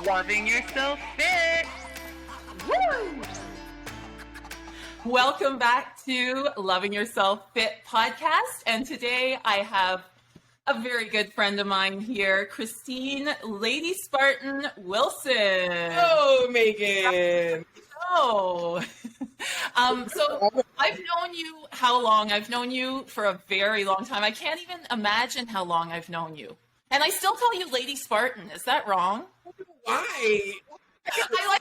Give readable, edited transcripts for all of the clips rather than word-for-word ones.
Loving Yourself Fit. Woo! Welcome back to Loving Yourself Fit podcast. And today I have a very good friend of mine here, Christine LadySpartan Wilson. Oh, Meagan. Oh. So I've known you how long? I've known you for a very long time. I can't even imagine how long I've known you. And I still call you LadySpartan. Is that wrong? Why? I like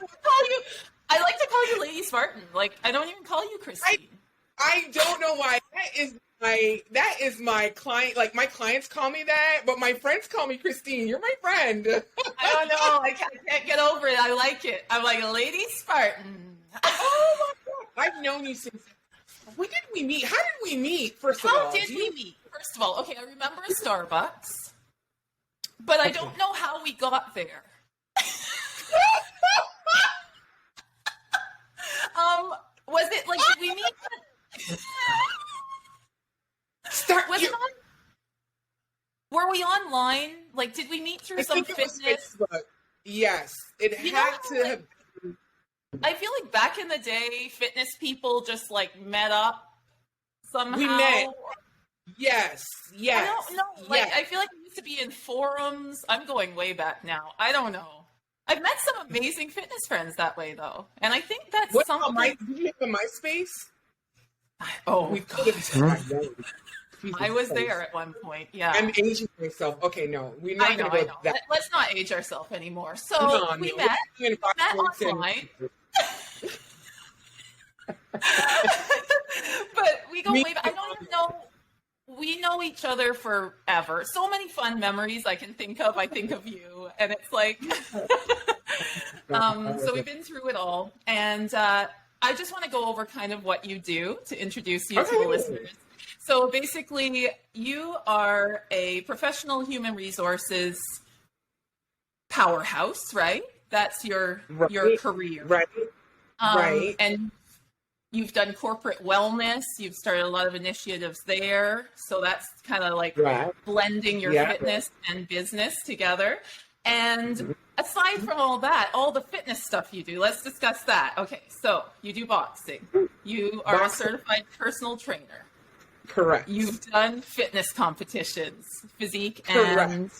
to call you LadySpartan. Like, I don't even call you Christine. I don't know why. That is my client. Like, my clients call me that, but my friends call me Christine. You're my friend. I don't know. I can't get over it. I like it. I'm like LadySpartan. Oh my God. I've known you since. When did we meet? How did we meet? First of all, how did we meet? First of all, okay, I remember Starbucks, but I don't know how we got there. Was it like, did we meet? Were we online? Like, did we meet through some fitness? Facebook. Yes, it had to have. I feel like back in the day, fitness people just like met up somehow. We met. Yes. I don't know. Like, I feel like we used to be in forums. I'm going way back now. I don't know. I've met some amazing fitness friends that way, though, and I think that's something. Did you have a MySpace? Oh, we could have. I was there at one point. Yeah, I'm aging myself. Okay, no, we're not going to go that. Let's not age ourselves anymore. So we met offline. But we go way back. I don't even know. We know each other forever. So many fun memories I can think of. I think of you, and it's like, so we've been through it all. And I just want to go over kind of what you do to introduce you to the listeners. So basically, you are a professional human resources powerhouse, right? That's your career. Right. Right. And you've done corporate wellness. You've started a lot of initiatives there. So that's kind of like blending your fitness and business together. And aside from all that, all the fitness stuff you do, let's discuss that. Okay, so you do boxing. You are a certified personal trainer. Correct. You've done fitness competitions, physique and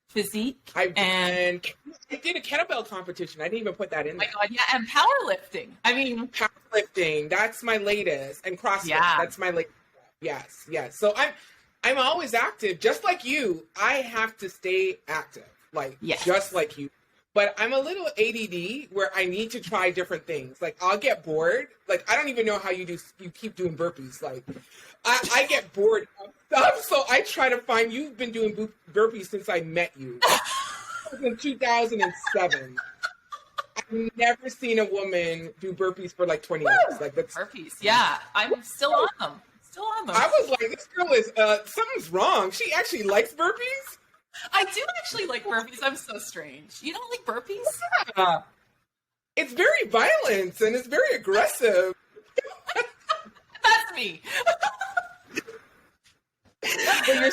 physique. I did a kettlebell competition. I didn't even put that in there. Oh my God, yeah, and powerlifting. I mean, powerlifting. That's my latest, and CrossFit. Yeah. That's my latest. Yes. So I'm always active, just like you. I have to stay active, just like you. But I'm a little ADD where I need to try different things. Like, I'll get bored. Like, I don't even know how you keep doing burpees. Like, I get bored of stuff, so I try to find. You've been doing burpees since I met you. In 2007. I've never seen a woman do burpees for like 20 minutes. Like, that's burpees. Yeah, I'm still on them. I was like, this girl is something's wrong. She actually likes burpees. I do actually like burpees. I'm so strange. You don't like burpees? Yeah. It's very violent and it's very aggressive. That's me. But you're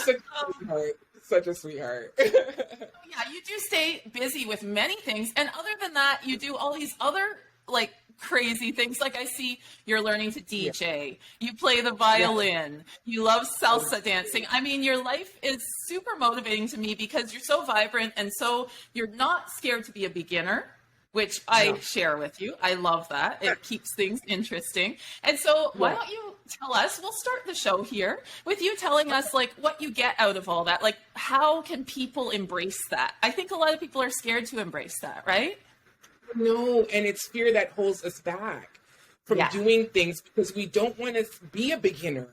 such a sweetheart. Yeah, you do stay busy with many things. And other than that, you do all these other like crazy things. Like, I see you're learning to DJ. You play the violin. You love salsa dancing. I mean, your life is super motivating to me because you're so vibrant and so you're not scared to be a beginner, which I share with you. I love that. It keeps things interesting. And so why don't you tell us, we'll start the show here with you telling us like what you get out of all that. Like, how can people embrace that? I think a lot of people are scared to embrace that, right? No, and it's fear that holds us back from doing things because we don't want to be a beginner.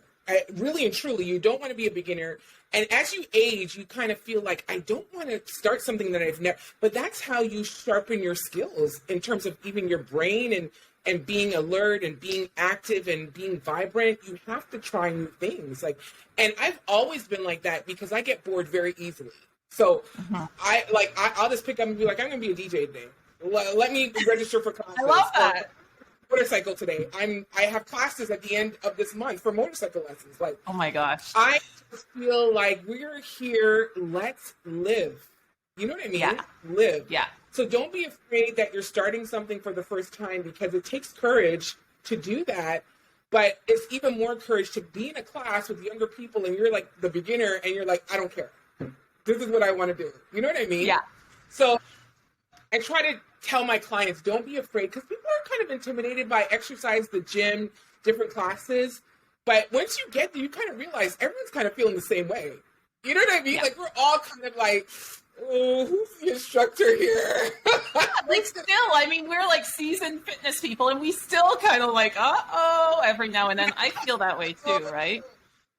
Really and truly, you don't want to be a beginner. And as you age, you kind of feel like, I don't want to start something that I've never, but that's how you sharpen your skills in terms of even your brain and being alert and being active and being vibrant. You have to try new things. And I've always been like that because I get bored very easily. So I'll just pick up and be like, I'm going to be a DJ today. Let me register for classes. I love that. Motorcycle today. I have classes at the end of this month for motorcycle lessons. Like, oh my gosh. I just feel like we're here. Let's live. You know what I mean? Yeah. Live. Yeah. So don't be afraid that you're starting something for the first time, because it takes courage to do that. But it's even more courage to be in a class with younger people and you're like the beginner and you're like, I don't care. This is what I want to do. You know what I mean? Yeah. So I try to tell my clients, don't be afraid, because people are kind of intimidated by exercise, the gym, different classes. But once you get there, you kind of realize everyone's kind of feeling the same way. You know what I mean? Yeah. Like, we're all kind of like, oh, who's the instructor here? Like, still, I mean, we're like seasoned fitness people, and we still kind of like, uh-oh, every now and then. I feel that way too, right?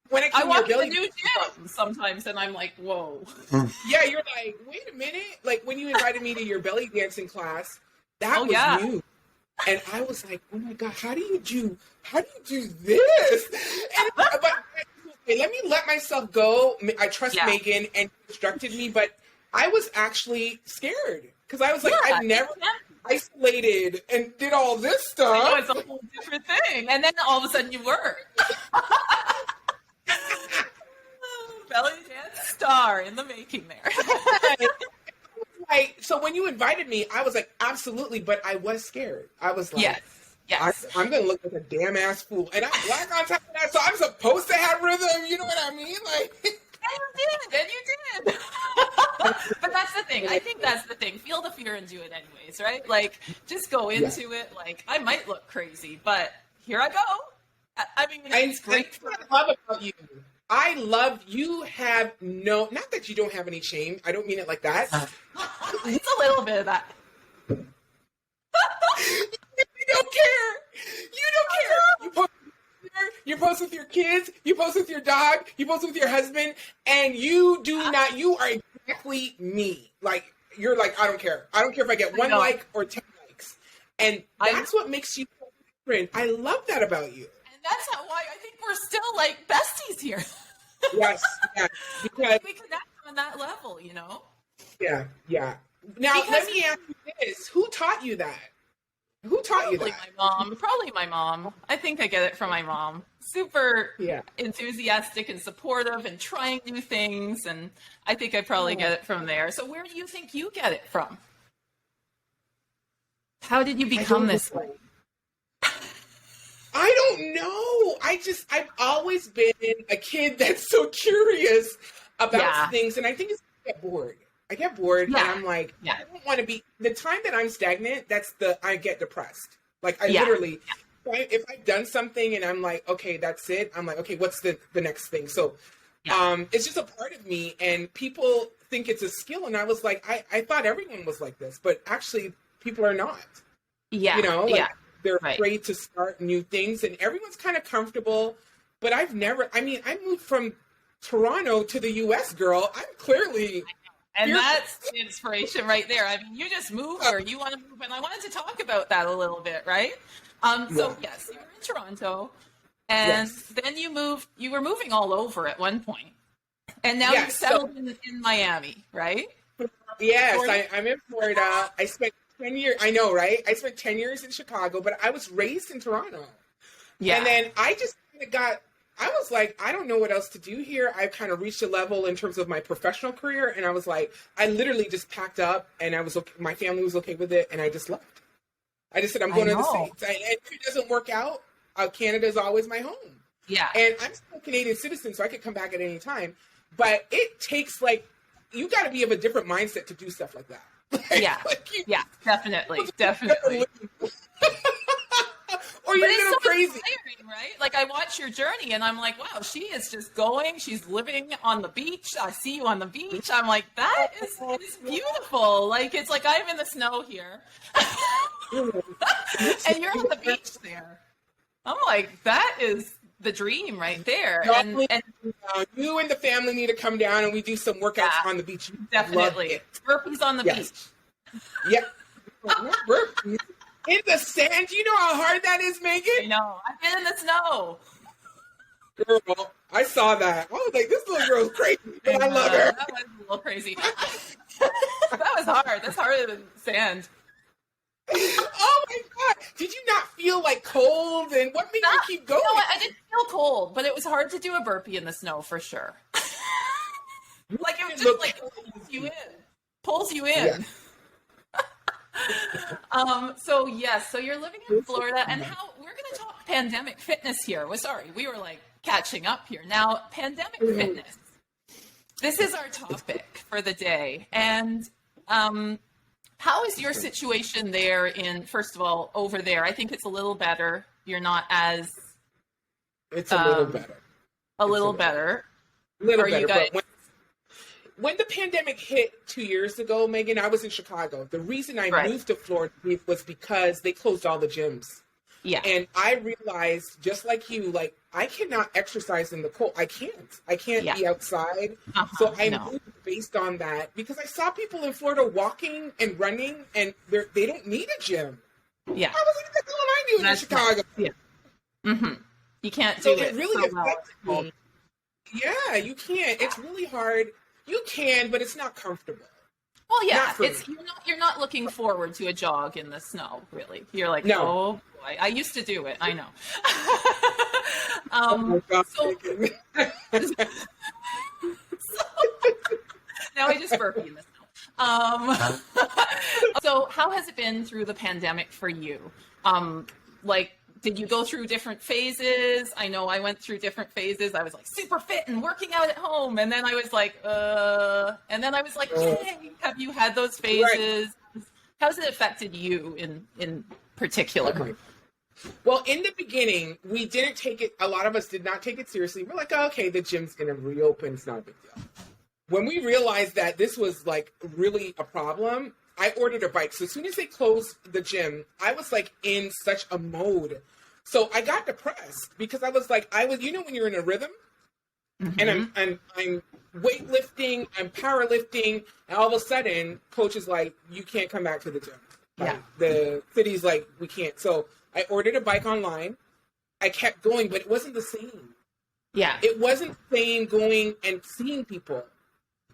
When it I comes to walk in your the belly new gym sometimes, and I'm like, whoa. yeah, you're like, wait a minute. Like, when you invited me to your belly dancing class, that was new. And I was like, oh my God, how do you do this? And, but okay, let myself go. I trust Meagan, and instructed me, but I was actually scared, because I was like, I've never isolated and did all this stuff. I know, it's a whole different thing. And then all of a sudden you were. Belly dance star in the making there. Like, so when you invited me, I was like, absolutely, but I was scared. I was like, yes. I'm going to look like a damn ass fool. And I'm black on top of that, so I'm supposed to have rhythm. You know what I mean? Like, and you did. But that's the thing. I think that's the thing. Feel the fear and do it anyways, right? Like, just go into it. Like, I might look crazy, but here I go. I mean, it's great. What I love about you, I love you have not that you don't have any shame. I don't mean it like that. It's a little bit of that. You don't care. You don't care. You post with your kids, you post with your dog, you post with your husband, and you are exactly me. Like, you're like, I don't care. I don't care if I get 1 like or 10 likes. And that's what makes you different. I love that about you. And that's why I think we're still like besties here. Yes. Because we connect on that level, you know? Yeah. Now, let me ask you this. Who taught you that? Who taught you that? Probably my mom. I think I get it from my mom. Super enthusiastic and supportive and trying new things. And I think I probably get it from there. So where do you think you get it from? How did you become this way? I don't know. I've always been a kid that's so curious about things. And I think I get bored and I'm like, I don't want to be, the time that I'm stagnant, I get depressed. Like, I literally, if I've done something and I'm like, okay, that's it. I'm like, okay, what's the next thing? So it's just a part of me, and people think it's a skill. And I was like, I thought everyone was like this, but actually people are not. Yeah. You know, they're afraid to start new things, and everyone's kind of comfortable. But I moved from Toronto to the US, girl. I'm clearly... And that's the inspiration right there. I mean, you just moved where you want to move, and I wanted to talk about that a little bit, right? So yes, you were in Toronto, and then you were moving all over at one point, and now you've settled in Miami, right? Yes, I'm in Florida. I spent 10 years, I know, right? I spent 10 years in Chicago, but I was raised in Toronto. Yeah. And then I just kind of I was like, I don't know what else to do here. I kind of reached a level in terms of my professional career. And I was like, I literally just packed up, and I was okay. My family was okay with it. And I just left. I just said, I'm going to the States. And if it doesn't work out, Canada is always my home. Yeah. And I'm still a Canadian citizen, so I could come back at any time. But it takes you got to be of a different mindset to do stuff like that. Definitely. Or you're going so crazy. Inspiring, right? Like, I watch your journey and I'm like, wow, she is just going. She's living on the beach. I see you on the beach. I'm like, that is beautiful. Like, it's like I'm in the snow here. And you're on the beach there. I'm like, that is the dream right there. And you and the family need to come down and we do some workouts on the beach. Definitely. Burpees on the beach. Yeah. Burpees. In the sand, you know how hard that is, Meagan? I know. I've been in the snow. Girl, I saw that. I was like, this little girl's crazy, but I love her. That was a little crazy. That was hard. That's harder than sand. Oh my God. Did you not feel cold? And what made you keep going? You know what? I didn't feel cold, but it was hard to do a burpee in the snow for sure. It was just pulls you in. Yeah. So yes, so you're living in Florida, and how we're going to talk pandemic fitness here. Well, sorry, we were like catching up here. Now, pandemic fitness. This is our topic for the day, and how is your situation there? First of all, over there, I think it's a little better. You're not as. It's a little better. A little better. Little better, but when the pandemic hit 2 years ago, Meagan, I was in Chicago. The reason I moved to Florida was because they closed all the gyms. Yeah. And I realized, just like you, like, I cannot exercise in the cold. I can't be outside. So I moved based on that because I saw people in Florida walking and running, and they don't need a gym. Yeah. I was like, what the hell am I doing in Chicago? Yeah. Mm-hmm. You can't do so it. It really affected me. Yeah, you can't. It's really hard. You can, but it's not comfortable. Well, yeah, you're not looking forward to a jog in the snow, really. You're like, oh boy, I used to do it. I know. Oh my God, now I just burped in the snow. So how has it been through the pandemic for you? Did you go through different phases? I know I went through different phases. I was like super fit and working out at home. And then I was like, and then I was like, yay. Have you had those phases? Right. How's it affected you in particular? Okay. Well, in the beginning, we didn't take it. A lot of us did not take it seriously. We're like, oh, okay, the gym's going to reopen. It's not a big deal. When we realized that this was like really a problem, I ordered a bike. So as soon as they closed the gym, I was like in such a mode. So I got depressed because I was like, you know, when you're in a rhythm and I'm weightlifting, I'm powerlifting, and all of a sudden coach is like, you can't come back to the gym. Like, the city's like, we can't. So I ordered a bike online. I kept going, but it wasn't the same. Yeah. It wasn't the same going and seeing people.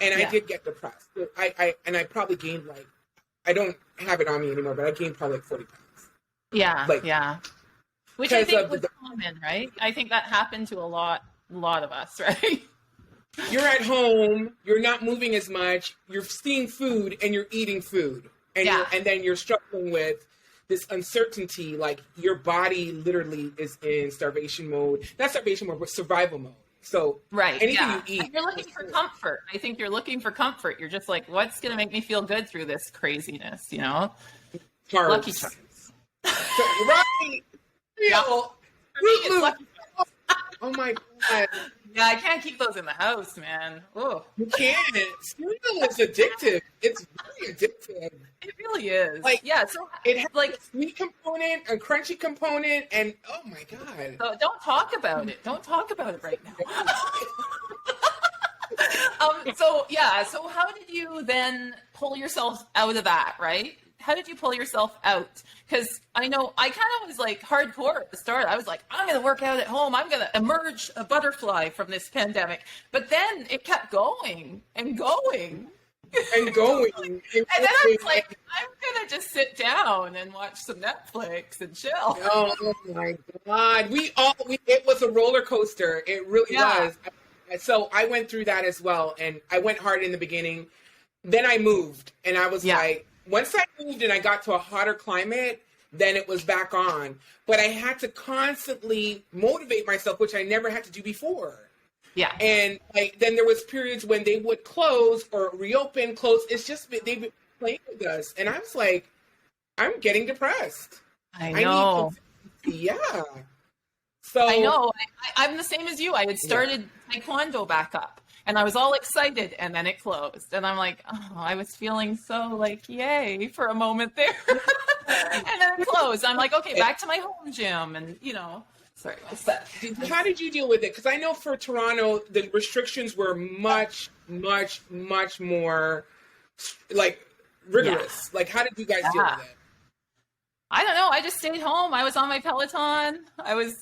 And I did get depressed. I probably gained like, I don't have it on me anymore, but I gained probably like 40 pounds. Yeah, which I think was common, right? I think that happened to a lot of us, right? You're at home, you're not moving as much, you're seeing food and you're eating food. And then you're struggling with this uncertainty, like your body literally is in starvation mode. Not starvation mode, but survival mode. So anything you eat. And you're looking for comfort. I think you're looking for comfort. You're just like, what's going to make me feel good through this craziness, you know? Carbs. Lucky Charms. Right. Lucky Charms. Oh my God. Yeah, I can't keep those in the house, man. Ooh. You can't. Cereal is addictive. It's very addictive. It really is. So it has like a sweet component, a crunchy component, and oh my God. So don't talk about it. Don't talk about it right now. So how did you then pull yourself out of that, right? How did you pull yourself out? Because I know I kind of was like hardcore at the start. I was like, I'm going to work out at home. I'm going to emerge a butterfly from this pandemic. But then it kept going and going. And going. And then I was like, I'm going to just sit down and watch some Netflix and chill. Oh my God. It was a roller coaster. It really was. So I went through that as well. And I went hard in the beginning. Then I moved and I was like, once I moved and I got to a hotter climate, then it was back on. But I had to constantly motivate myself, which I never had to do before. Yeah. And then there was periods when they would close or reopen, close. It's just, they've been playing with us. And I was like, I'm getting depressed. I know. So I know. I'm the same as you. I had started Taekwondo back up. And I was all excited, and then it closed. And I'm like, oh, I was feeling so like, yay, for a moment there. And then it closed. I'm like, okay, back to my home gym. And, you know, sorry, what's that? How did you deal with it? Because I know for Toronto, the restrictions were much, much, much more, like, rigorous. Like, how did you guys deal with it? I don't know. I just stayed home. I was on my Peloton. I was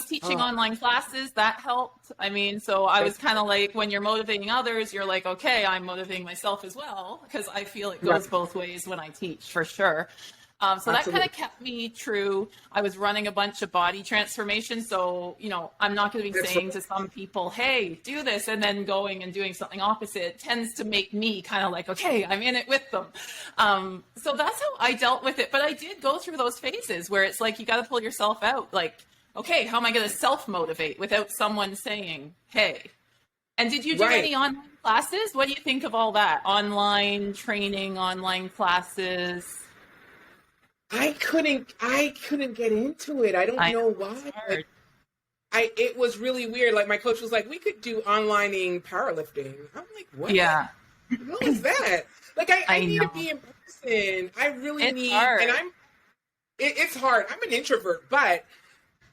teaching online classes. That helped. I mean, so I was kind of like, when you're motivating others, you're like, okay, I'm motivating myself as well, because I feel it goes both ways when I teach, for sure. So that kind of kept me true. I was running a bunch of body transformation. So, I'm not going to be saying to some people, hey, do this, and then going and doing something opposite. It tends to make me kind of like, okay, I'm in it with them. So that's how I dealt with it. But I did go through those phases where it's like, you got to pull yourself out. Like, okay, how am I going to self-motivate without someone saying, hey? And did you do any online classes? What do you think of all that? Online training, online classes? I couldn't get into it. I don't know why. It was really weird. Like my coach was like, we could do onlining powerlifting. I'm like, what? Yeah. What is that? Like I need to be in person. I really need, hard. And it's hard. I'm an introvert, but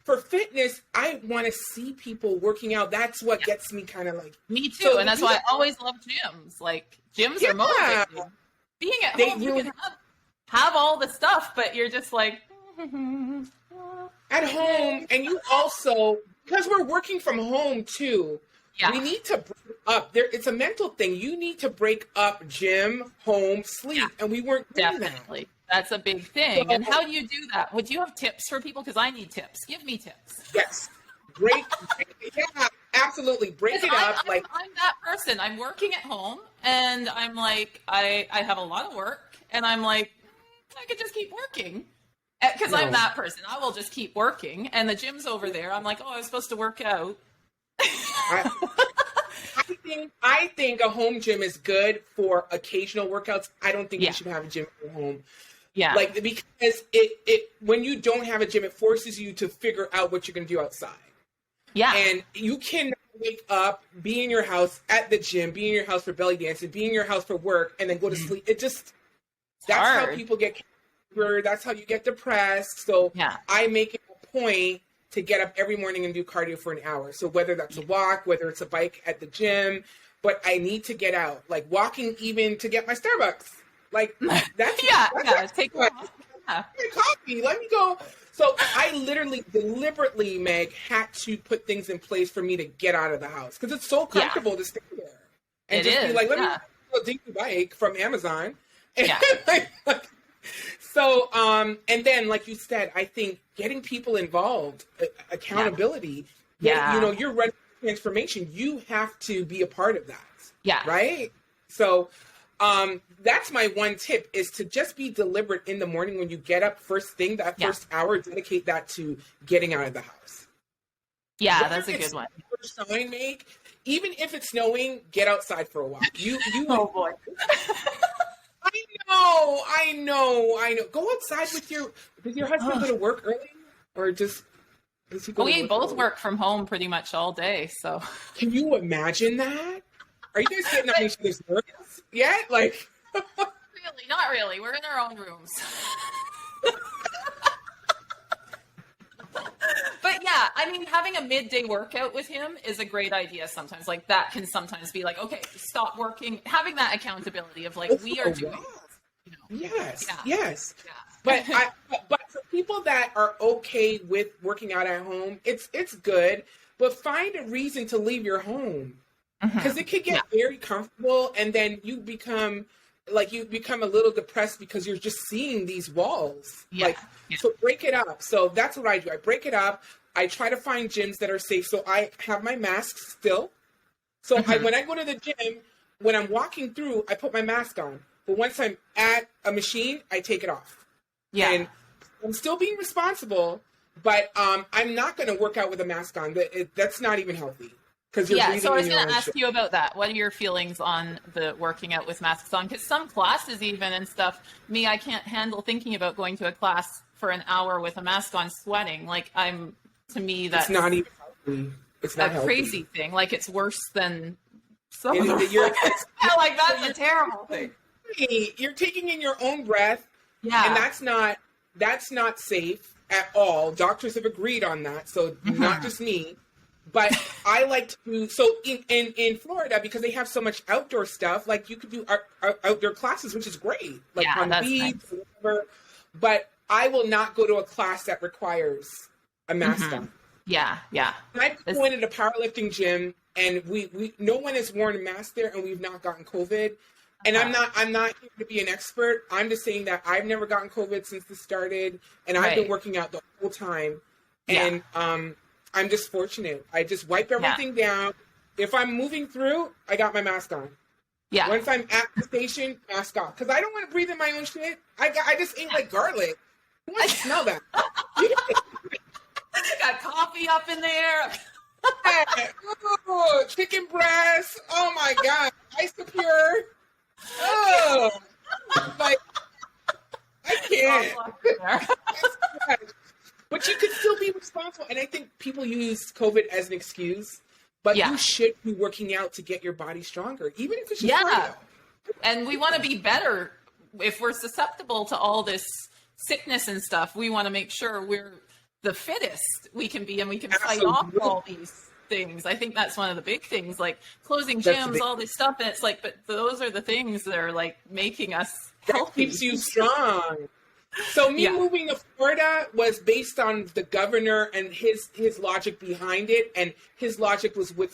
for fitness, I want to see people working out. That's what gets me kind of like. Me too. So and that's why I always love gyms. Like gyms are motivating. Being at home, you can have all the stuff, but you're just like at home. And you also, because we're working from home too, we need to break up it's a mental thing. You need to break up gym, home, sleep, and we weren't doing that. That's a big thing. So, and how do you do that? Would you have tips for people? Because I need tips. Give me tips. Yes. Yeah, absolutely. Break it up. I'm that person. I'm working at home and I'm like, I have a lot of work and I'm like, I could just keep working. Because I'm that person. I will just keep working. And the gym's over there. I'm like, I was supposed to work out. I think a home gym is good for occasional workouts. I don't think you should have a gym at home. Yeah. Like, because it when you don't have a gym, it forces you to figure out what you're going to do outside. Yeah. And you can wake up, be in your house at the gym, be in your house for belly dancing, be in your house for work, and then go to sleep. That's hard. How people get cancer. That's how you get depressed. So I make it a point to get up every morning and do cardio for an hour. So whether that's a walk, whether it's a bike at the gym, but I need to get out. Like walking even to get my Starbucks. Like that's take my coffee. Let me go. So I literally deliberately, Meg, had to put things in place for me to get out of the house because it's so comfortable to stay there and be like, let me go take the bike from Amazon. So, and then, like you said, I think getting people involved, accountability. You're running transformation. You have to be a part of that. Yeah. Right. So, that's my one tip is to just be deliberate in the morning when you get up first thing, that first hour, dedicate that to getting out of the house. Yeah, that's a good one. Sign make, even if it's snowing, get outside for a walk. Oh boy. I know. Go outside with does your husband go to work early or just does he go we both work from home pretty much all day, so. Can you imagine that? Are you guys getting up each other's nerves yet? Like not really. We're in our own rooms. But yeah, I mean, having a midday workout with him is a great idea sometimes. Like that can sometimes be like, okay, stop working. Having that accountability of like, we are doing this. Yes. But but for people that are okay with working out at home, it's good. But find a reason to leave your home because it could get very comfortable, and then you become a little depressed because you're just seeing these walls. So break it up. So that's what I do. I break it up. I try to find gyms that are safe. So I have my mask still. So when I go to the gym, when I'm walking through, I put my mask on. But once I'm at a machine, I take it off. Yeah. And I'm still being responsible, but I'm not going to work out with a mask on. That's not even healthy. So I was going to ask you about that. What are your feelings on the working out with masks on? Because some classes even and stuff, I can't handle thinking about going to a class for an hour with a mask on sweating. Like to me, that's not even healthy. It's not a healthy. Crazy thing. Like it's worse than some of the like that's a terrible thing. You're taking in your own breath. Yeah. And that's not safe at all. Doctors have agreed on that. So not just me. But I like to do, so in Florida, because they have so much outdoor stuff, like you could do outdoor classes, which is great. Like on the beach, or whatever. But I will not go to a class that requires a mask on. Yeah. I went at a powerlifting gym and we no one has worn a mask there and we've not gotten COVID. And I'm not here to be an expert. I'm just saying that I've never gotten COVID since this started, and I've been working out the whole time. And I'm just fortunate. I just wipe everything down. If I'm moving through, I got my mask on. Yeah. Once I'm at the station, mask off. Because I don't want to breathe in my own shit. I just ate like garlic. Who wants to smell that? Got coffee up in there. Ooh, chicken breast. Oh my God. Isopure. Oh. Like, I can't. But you could still be responsible. And I think people use COVID as an excuse. But you should be working out to get your body stronger, even if it's just cardio. And we want to be better. If we're susceptible to all this sickness and stuff, we want to make sure we're the fittest we can be, and we can fight off all these things. I think that's one of the big things, like closing gyms, all this stuff. And it's like, but those are the things that are like making us healthy. That keeps you strong. So me moving to Florida was based on the governor and his logic behind it, and his logic was was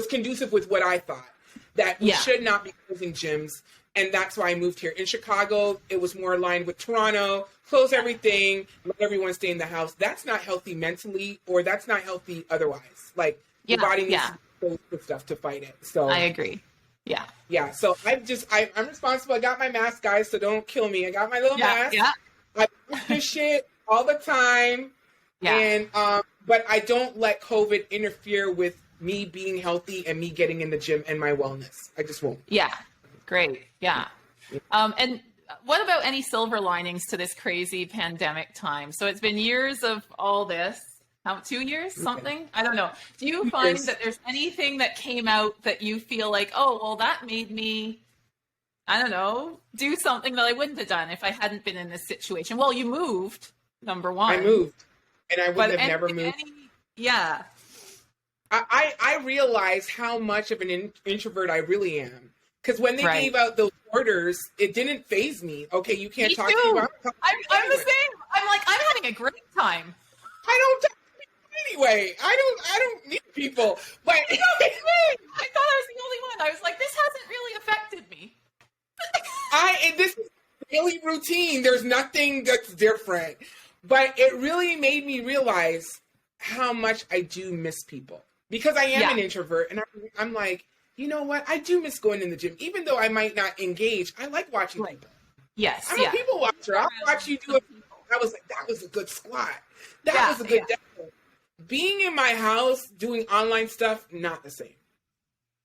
conducive with what I thought, that we should not be closing gyms, and that's why I moved here. In Chicago, it was more aligned with Toronto. Close everything, let everyone stay in the house. That's not healthy mentally, or that's not healthy otherwise. Like your body needs to go with stuff to fight it. So I agree. Yeah. Yeah. So I'm responsible. I got my mask, guys, so don't kill me. I got my little mask. Yeah. I do this shit all the time. Yeah. And but I don't let COVID interfere with me being healthy and me getting in the gym and my wellness. I just won't. Yeah. Great. Yeah. And what about any silver linings to this crazy pandemic time? So it's been years of all this. How, 2 years, something? I don't know. Do you find that there's anything that came out that you feel like, oh, well, that made me, I don't know, do something that I wouldn't have done if I hadn't been in this situation? Well, you moved, number one. I moved, and I would have never moved. Yeah. I realized how much of an introvert I really am. Because when they gave out those orders, it didn't faze me. Okay, you can't talk to me. I'm the same. I'm like, I'm having a great time. I don't talk to people anyway. I don't need people. But I thought I was the only one. I was like, this hasn't really affected me. And this is daily routine. There's nothing that's different. But it really made me realize how much I do miss people. Because I am an introvert, and I'm like, you know what? I do miss going in the gym. Even though I might not engage, I like watching people. Yes. I'm a people watcher. I'll watch you do it. I was like, that was a good squat. That was a good demo. Being in my house doing online stuff, not the same.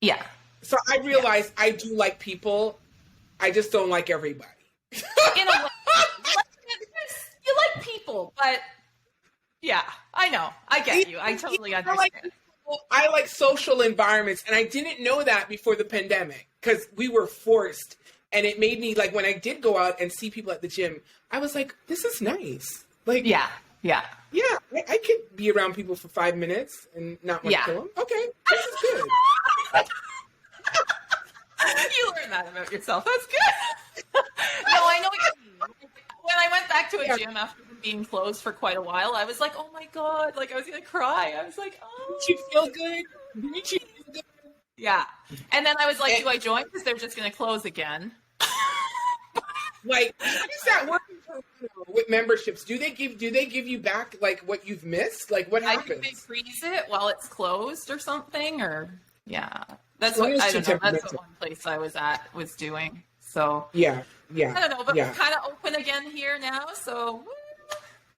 Yeah. So I realized I do like people. I just don't like everybody. In a way. You like people, but yeah, I know. I get you. I totally understand. I like social environments, and I didn't know that before the pandemic because we were forced, and it made me like when I did go out and see people at the gym, I was like, this is nice. Like, I could be around people for 5 minutes and not want to kill them. Okay, this is good. You learned that about yourself. That's good. No, I know what you mean. When I went back to a gym after being closed for quite a while, I was like, oh my God, like I was going to cry. I was like, oh. Did you feel good? Did you feel good? Yeah. And then I was like, do I join? Because they're just going to close again. Like, how does that work with memberships? Do they give you back like what you've missed? Like what happens? I think they freeze it while it's closed or something, or that's what I don't know. That's what one place I was at was doing. So yeah. I don't know, but we're kind of open again here now. So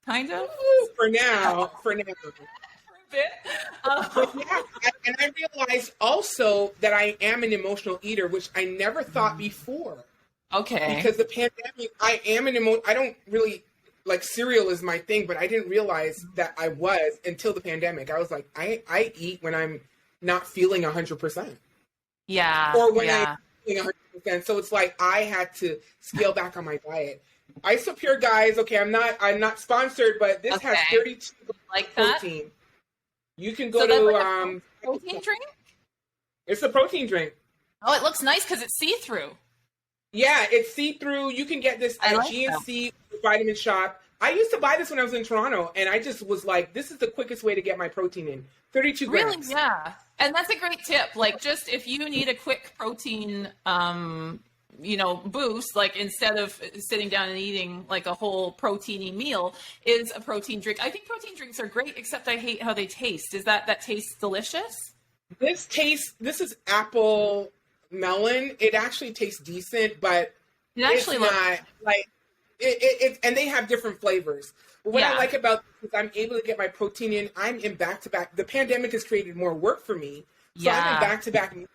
kind of for now. For a bit. And I realized also that I am an emotional eater, which I never thought before. Okay. Because the pandemic, I am I don't really, like cereal is my thing, but I didn't realize that I was until the pandemic. I was like, I eat when I'm not feeling 100%. Yeah. Or when I'm feeling 100%. So it's like, I had to scale back on my diet. Isopure, guys, okay, I'm not sponsored, but this has 32 like protein. That? You can go to, protein drink? It's a protein drink. Oh, it looks nice because it's see-through. Yeah, it's see-through. You can get this at GNC Vitamin Shop. I used to buy this when I was in Toronto, and I just was like, this is the quickest way to get my protein in. 32 grams. Really? Yeah. And that's a great tip. Like, just if you need a quick protein, boost, like instead of sitting down and eating like a whole proteiny meal, is a protein drink. I think protein drinks are great, except I hate how they taste. Is that tastes delicious? This is apple melon. It actually tastes decent, but it's not like it. And they have different flavors. But what I like about this is I'm able to get my protein in. I'm in back-to-back. The pandemic has created more work for me. So I'm in back-to-back meetings,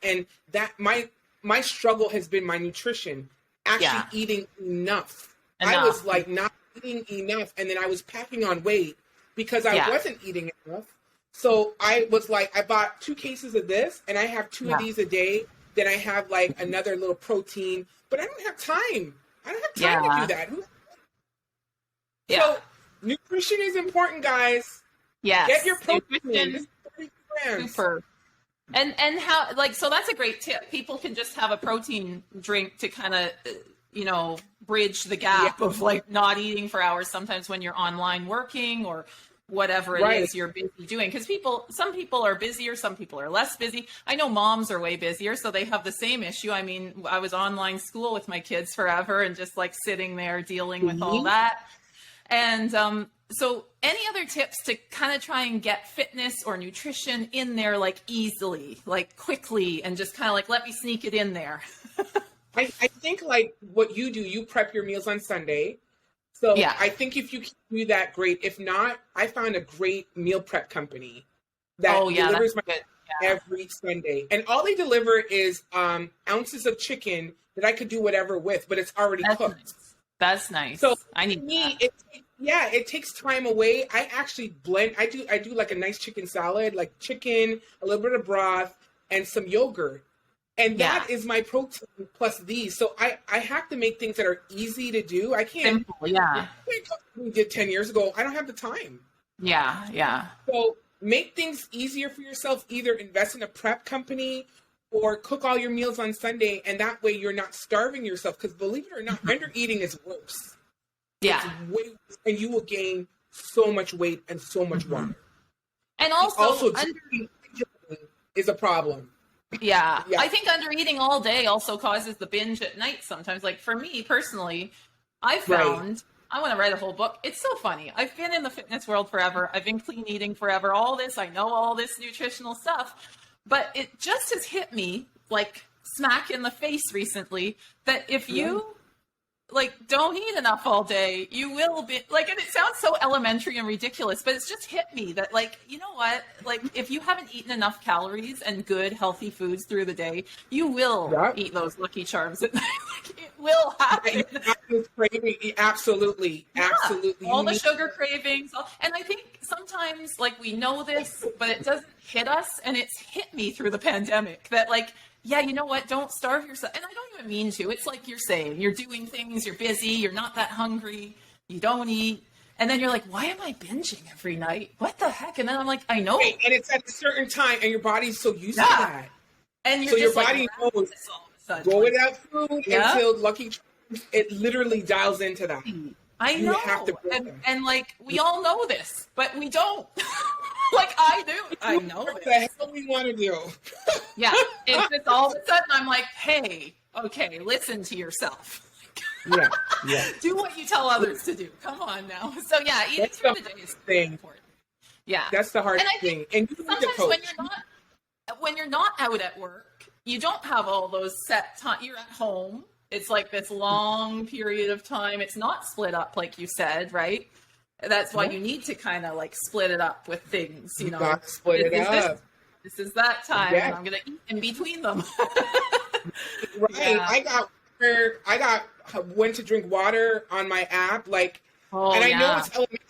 and that my struggle has been my nutrition, actually eating enough. I was like not eating enough, and then I was packing on weight because I wasn't eating enough. So I was like, I bought 2 cases of this, and I have 2 of these a day. Then I have like another little protein, but I don't have time. I don't have time to do that. So nutrition is important, guys. Yes. Get your protein in. 30 grams. Super. And how, like, so that's a great tip. People can just have a protein drink to kind of, bridge the gap of like not eating for hours sometimes when you're online working or whatever it is you're busy doing. Because some people are busier, some people are less busy. I know moms are way busier, so they have the same issue. I mean, I was online school with my kids forever and just like sitting there dealing with all that. And so any other tips to kind of try and get fitness or nutrition in there, like easily, like quickly, and just kind of like, let me sneak it in there? I think like what you do, you prep your meals on Sunday. So I think if you can do that, great. If not, I found a great meal prep company that delivers my every Sunday. And all they deliver is ounces of chicken that I could do whatever with, but it's already cooked. Nice. That's nice. So I need me, it takes time away. I actually blend. I do like a nice chicken salad, like chicken, a little bit of broth, and some yogurt. And that is my protein plus these. So I have to make things that are easy to do. I can't. Simple, We did 10 years ago. I don't have the time. Yeah. So make things easier for yourself. Either invest in a prep company or cook all your meals on Sunday. And that way you're not starving yourself. Because believe it or not, under eating is worse. Yeah. It's way worse, and you will gain so much weight and so much water. And also drinking is a problem. Yeah. I think under eating all day also causes the binge at night sometimes. Like for me personally, I found, I want to write a whole book. It's so funny. I've been in the fitness world forever. I've been clean eating forever. All this, I know all this nutritional stuff, but it just has hit me like smack in the face recently that if you like don't eat enough all day, you will be like, and it sounds so elementary and ridiculous, but it's just hit me that like, you know what, like if you haven't eaten enough calories and good healthy foods through the day, you will eat those Lucky Charms at night. Like, it will happen. Absolutely. All the sugar cravings, and I think sometimes like we know this, but it doesn't hit us, and it's hit me through the pandemic that like, yeah, you know what? Don't starve yourself. And I don't even mean to. It's like you're saying, you're doing things, you're busy, you're not that hungry, you don't eat. And then you're like, why am I binging every night? What the heck? And then I'm like, I know. Right. And it's at a certain time, and your body's so used to that. And you're so just your body knows, go without food until Lucky Charms, it literally dials into that. I know. And like, we all know this, but we don't. Like I do. I know what the hell we want to do. Yeah. It's just all of a sudden I'm like, hey, okay, listen to yourself. Yeah. Do what you tell others to do. Come on now. So yeah, eating through the day is important. Yeah. That's the hard thing. And sometimes when you're not out at work, you don't have all those set time. You're at home. It's like this long period of time. It's not split up like you said, right? That's why you need to kind of like split it up with things, you know. Got to split it up. This is that time, and I'm gonna eat in between them. Right. Yeah. I went to drink water on my app, like, and I know it's elementary.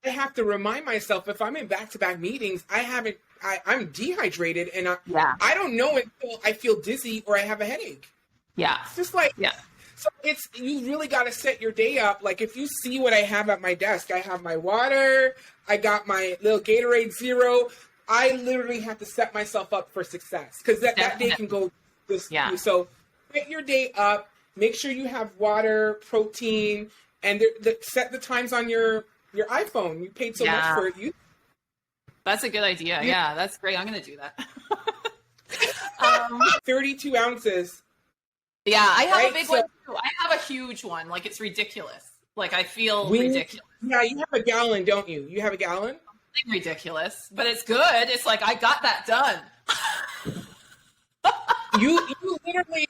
I have to remind myself if I'm in back-to-back meetings, I'm dehydrated, and I don't know until I feel dizzy or I have a headache. Yeah. It's just like So you really got to set your day up. Like if you see what I have at my desk, I have my water, I got my little Gatorade Zero. I literally have to set myself up for success because that day can go this. So set your day up. Make sure you have water, protein, and set the times on your iPhone. You paid so much for it. That's a good idea. Yeah, that's great. I'm going to do that. 32 ounces. Yeah, I have a big one too. I have a huge one. Like, it's ridiculous. Like, I feel ridiculous. Yeah, you have a gallon, don't you? You have a gallon? Something ridiculous, but it's good. It's like, I got that done. you literally,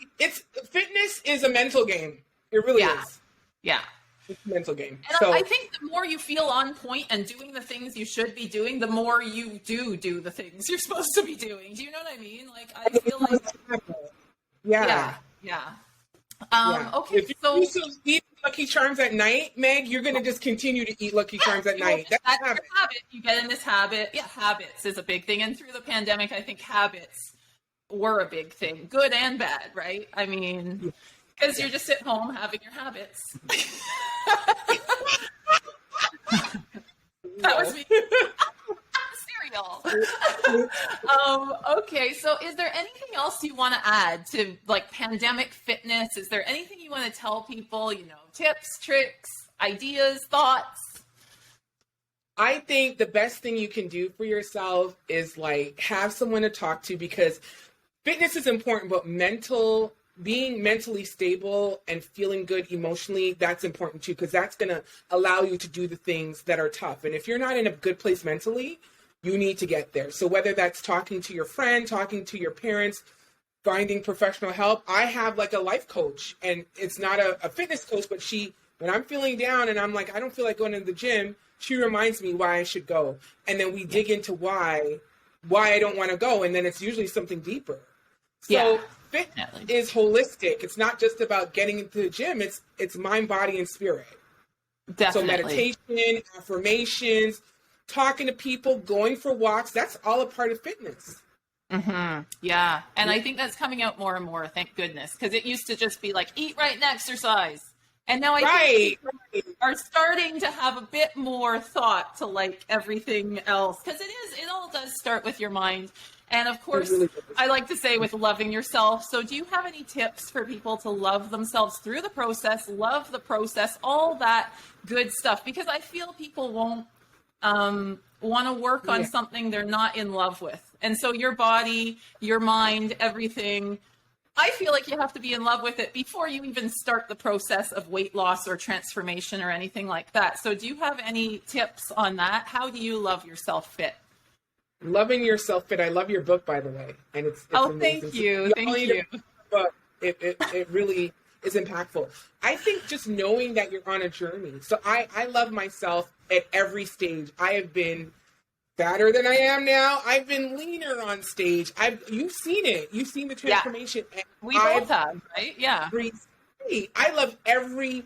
fitness is a mental game. It really is. Yeah. It's a mental game. And I think the more you feel on point and doing the things you should be doing, the more you do the things you're supposed to be doing. Do you know what I mean? Like, I feel like... Yeah. Okay, if you eat Lucky Charms at night, Meg, you're going to just continue to eat Lucky Charms at night. That's a habit. You get in this habit. Yeah, habits is a big thing. And through the pandemic, I think habits were a big thing, good and bad, right? I mean, because you're just at home having your habits. That was me. Cereal. Okay, so is there anything else you want to add to, like, pandemic fitness? Is there anything you want to tell people, tips, tricks, ideas, thoughts? I think the best thing you can do for yourself is, like, have someone to talk to, because fitness is important, but being mentally stable and feeling good emotionally, that's important too, because that's going to allow you to do the things that are tough. And if you're not in a good place mentally, you need to get there. So whether that's talking to your friend, talking to your parents, finding professional help. I have like a life coach, and it's not a fitness coach, but when I'm feeling down and I'm like, I don't feel like going to the gym, she reminds me why I should go. And then we dig into why I don't want to go. And then it's usually something deeper. So fitness is holistic. It's not just about getting into the gym. It's mind, body, and spirit. Definitely. So meditation, affirmations, talking to people, going for walks, that's all a part of fitness. Mm-hmm. Yeah. And I think that's coming out more and more, thank goodness. Because it used to just be like, eat right and exercise. And now I think people are starting to have a bit more thought to, like, everything else. Because it all does start with your mind. And of course, really I like to say with loving yourself. So do you have any tips for people to love themselves through the process, love the process, all that good stuff? Because I feel people won't want to work on something they're not in love with. And so your body, your mind, everything, I feel like you have to be in love with it before you even start the process of weight loss or transformation or anything like that. So do you have any tips on that? How do you love yourself fit? Loving Yourself Fit. I love your book, by the way, and it's amazing. Thank you. Thank you. But it really is impactful. I think just knowing that you're on a journey. So I love myself at every stage. I have been fatter than I am now. I've been leaner on stage. You've seen it. You've seen the transformation. Yeah. We both have, right? Yeah. I love every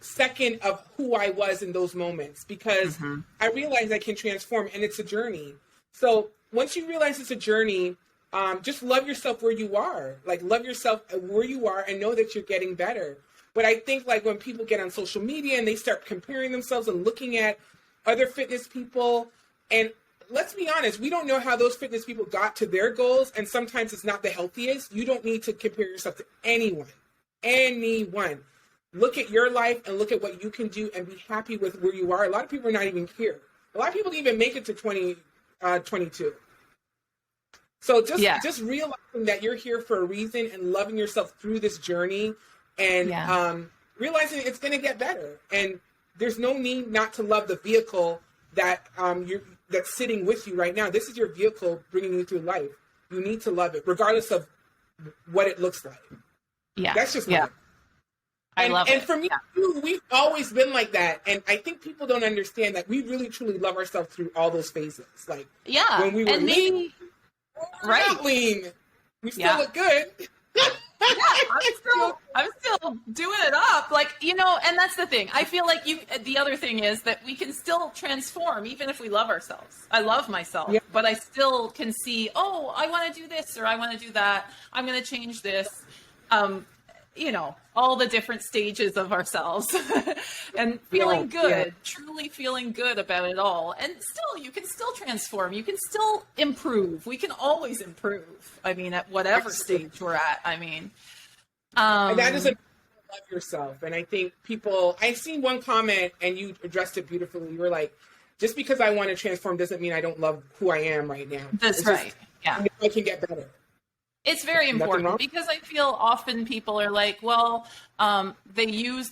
second of who I was in those moments, because I realize I can transform, and it's a journey. So once you realize it's a journey, just love yourself where you are. Like, love yourself where you are and know that you're getting better. But I think, like, when people get on social media and they start comparing themselves and looking at other fitness people, and let's be honest, we don't know how those fitness people got to their goals, and sometimes it's not the healthiest. You don't need to compare yourself to anyone. Look at your life and look at what you can do and be happy with where you are. A lot of people are not even here. A lot of people even make it to 22. So just realizing that you're here for a reason and loving yourself through this journey, and realizing it's going to get better. And there's no need not to love the vehicle that that's sitting with you right now. This is your vehicle bringing you through life. You need to love it, regardless of what it looks like. Yeah, that's just I love it. And for me, too, we've always been like that. And I think people don't understand that we really, truly love ourselves through all those phases. Like, when we were lean, not lean, we still look good. I'm still doing it up. Like, and that's the thing. I feel like the other thing is that we can still transform even if we love ourselves. I love myself, but I still can see, I want to do this, or I want to do that. I'm going to change this. All the different stages of ourselves and feeling good, truly feeling good about it all. And still, you can still transform. You can still improve. We can always improve. I mean, at whatever stage we're at, I mean. And that is love yourself. And I think I've seen one comment and you addressed it beautifully. You were like, just because I want to transform doesn't mean I don't love who I am right now. That's right. Yeah. I can get better. It's very important because I feel often people are like, well, they use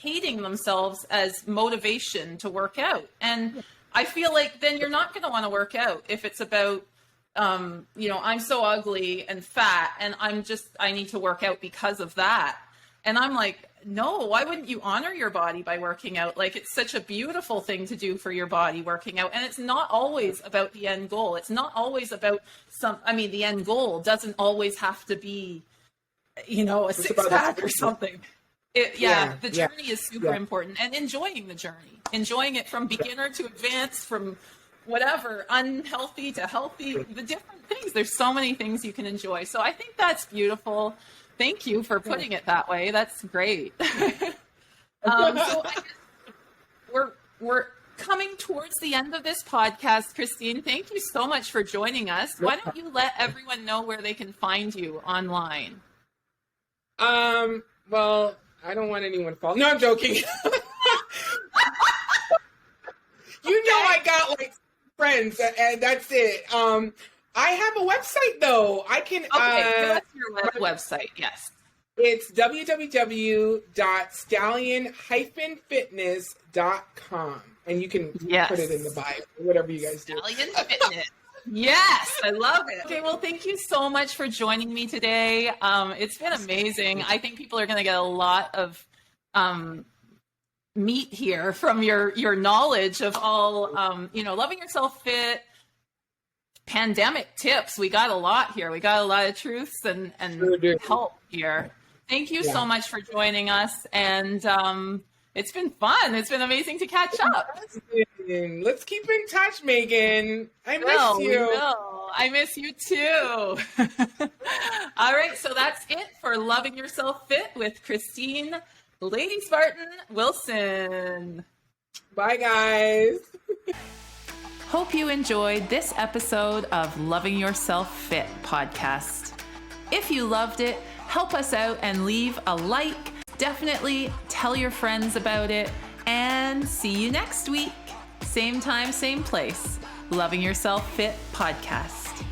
hating themselves as motivation to work out. And I feel like then you're not going to want to work out if it's about, I'm so ugly and fat and I need to work out because of that. And I'm like, no, why wouldn't you honor your body by working out? Like, it's such a beautiful thing to do for your body, working out. And it's not always about the end goal. It's not always about the end goal doesn't always have to be, a six-pack or something. The journey is super important, and enjoying the journey, enjoying it from beginner to advanced, from whatever, unhealthy to healthy, the different things. There's so many things you can enjoy. So I think that's beautiful. Thank you for putting it that way. That's great. So I guess we're coming towards the end of this podcast. Christine, thank you so much for joining us. Why don't you let everyone know where they can find you online? Well, I don't want anyone to fall. No, I'm joking. I got friends and that's it. I have a website though. I can. Okay, that's your website. Yes. It's www.stallion-fitness.com, and you can put it in the bio, whatever you guys do. Stallion Fitness. Yes, I love it. Okay, well, thank you so much for joining me today. It's been amazing. I think people are going to get a lot of meat here from your knowledge of all, loving yourself fit. Pandemic tips. We got a lot here. We got a lot of truths and help here. Thank you so much for joining us. And it's been fun. It's been amazing to catch up. Let's keep in touch, Meagan. I miss you. I miss you too. All right. So that's it for Loving Yourself Fit with Christine LadySpartan Wilson. Bye, guys. Hope you enjoyed this episode of Loving Yourself Fit podcast. If you loved it, help us out and leave a like. Definitely tell your friends about it, and see you next week. Same time, same place. Loving Yourself Fit podcast.